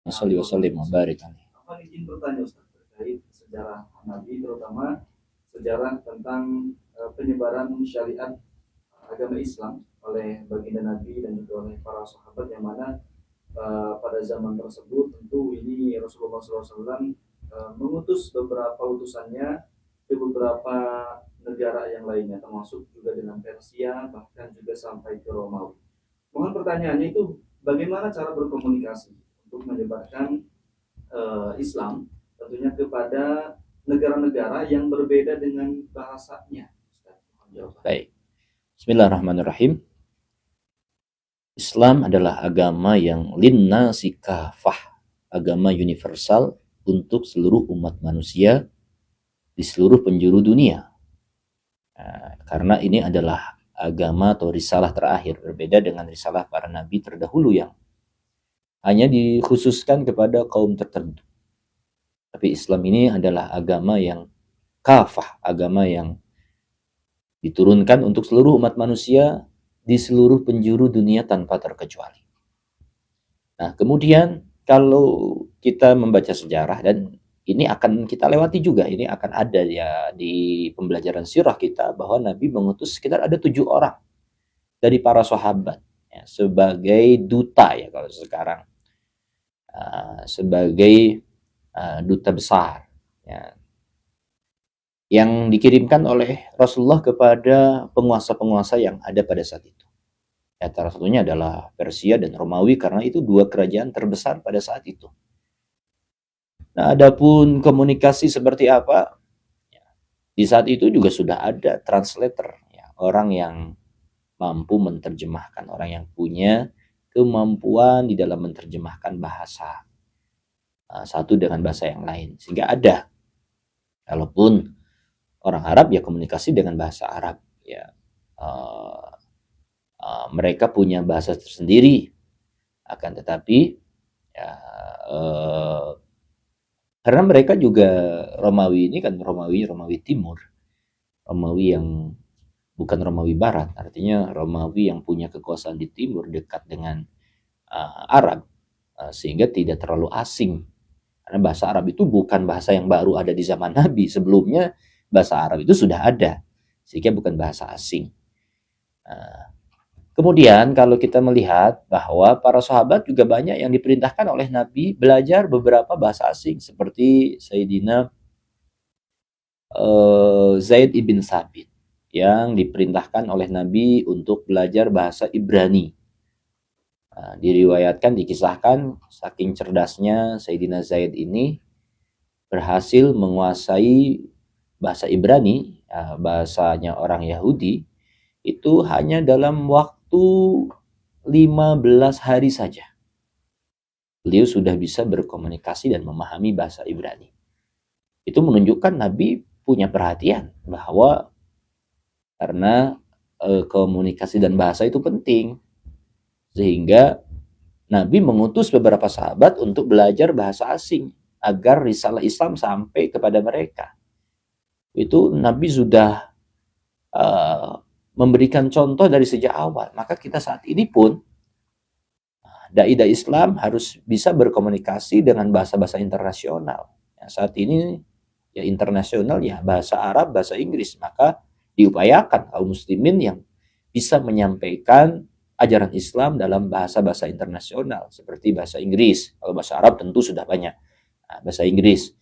Wasalli wasallim wa barik alaihi. Apa izin bertanya Ustaz terkait sejarah Nabi, terutama sejarah tentang penyebaran syariat agama Islam oleh baginda Nabi dan juga oleh para sahabat, yang mana pada zaman tersebut tentu ini Rasulullah SAW mengutus beberapa utusannya ke beberapa negara yang lainnya, termasuk juga dengan Persia, bahkan juga sampai ke Romawi. Mohon pertanyaannya itu, bagaimana cara berkomunikasi untuk menyebarkan Islam tentunya kepada negara-negara yang berbeda dengan bahasanya? Baik. Bismillahirrahmanirrahim. Islam adalah agama yang linnasi kafah, agama universal untuk seluruh umat manusia di seluruh penjuru dunia. Karena ini adalah agama atau risalah terakhir, berbeda dengan risalah para nabi terdahulu yang hanya dikhususkan kepada kaum tertentu. Tapi Islam ini adalah agama yang kafah, agama yang diturunkan untuk seluruh umat manusia di seluruh penjuru dunia tanpa terkecuali. Nah, kemudian kalau kita membaca sejarah, dan ini akan kita lewati juga, ini akan ada ya di pembelajaran sirah kita, bahwa Nabi mengutus sekitar ada 7 orang dari para sahabat ya, sebagai duta ya kalau sekarang, sebagai duta besar ya, yang dikirimkan oleh Rasulullah kepada penguasa-penguasa yang ada pada saat itu. Ya, salah satunya adalah Persia dan Romawi, karena itu dua kerajaan terbesar pada saat itu. Nah, adapun komunikasi seperti apa, ya, di saat itu juga sudah ada translator, ya, orang yang mampu menerjemahkan, orang yang punya kemampuan di dalam menerjemahkan bahasa satu dengan bahasa yang lain, sehingga ada. Kalaupun orang Arab ya komunikasi dengan bahasa Arab, ya. Mereka punya bahasa tersendiri, akan tetapi ya, karena mereka juga Romawi ini kan Romawi Timur, Romawi yang bukan Romawi Barat, artinya Romawi yang punya kekuasaan di timur dekat dengan Arab, sehingga tidak terlalu asing. Karena bahasa Arab itu bukan bahasa yang baru ada di zaman Nabi, sebelumnya bahasa Arab itu sudah ada, sehingga bukan bahasa asing. Kemudian kalau kita melihat bahwa para sahabat juga banyak yang diperintahkan oleh Nabi belajar beberapa bahasa asing, seperti Sayyidina Zaid ibn Sabit yang diperintahkan oleh Nabi untuk belajar bahasa Ibrani. Diriwayatkan, dikisahkan, saking cerdasnya Sayyidina Zaid ini berhasil menguasai bahasa Ibrani, bahasanya orang Yahudi, itu hanya dalam waktu 15 hari saja. Beliau sudah bisa berkomunikasi dan memahami bahasa Ibrani. Itu menunjukkan Nabi punya perhatian bahwa karena komunikasi dan bahasa itu penting, sehingga Nabi mengutus beberapa sahabat untuk belajar bahasa asing agar risalah Islam sampai kepada mereka. Itu Nabi sudah memberikan contoh dari sejak awal. Maka kita saat ini pun dai-dai Islam harus bisa berkomunikasi dengan bahasa-bahasa internasional. Ya, saat ini ya internasional ya bahasa Arab, bahasa Inggris. Maka diupayakan kaum muslimin yang bisa menyampaikan ajaran Islam dalam bahasa-bahasa internasional seperti bahasa Inggris. Kalau bahasa Arab tentu sudah banyak. Bahasa Inggris.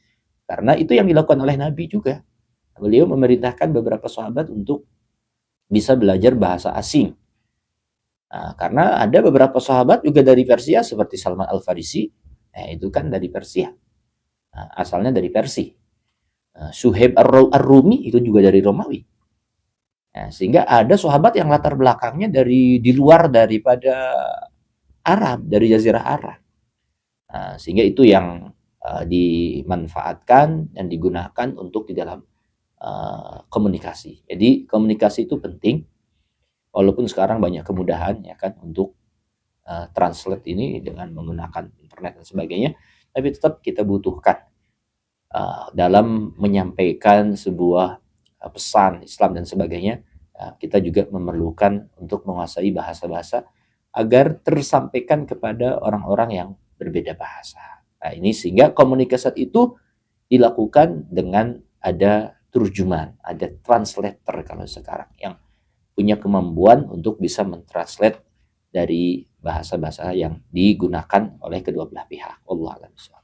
Karena itu yang dilakukan oleh Nabi juga. Beliau memerintahkan beberapa sahabat untuk bisa belajar bahasa asing. Karena ada beberapa sahabat juga dari Persia seperti Salman Al-Farisi, itu kan dari Persia. Asalnya dari Persia. Suhaib Ar-Rumi itu juga dari Romawi. Sehingga ada sahabat yang latar belakangnya dari di luar daripada Arab, dari Jazirah Arab. Sehingga itu yang dimanfaatkan dan digunakan untuk di dalam komunikasi. Jadi komunikasi itu penting, walaupun sekarang banyak kemudahan ya kan untuk translate ini dengan menggunakan internet dan sebagainya, tapi tetap kita butuhkan dalam menyampaikan sebuah pesan Islam dan sebagainya. Kita juga memerlukan untuk menguasai bahasa-bahasa agar tersampaikan kepada orang-orang yang berbeda bahasa. Nah, ini sehingga komunikasi itu dilakukan dengan ada turjuman, ada translator kalau sekarang yang punya kemampuan untuk bisa mentranslate dari bahasa-bahasa yang digunakan oleh kedua belah pihak. Allah a'lam.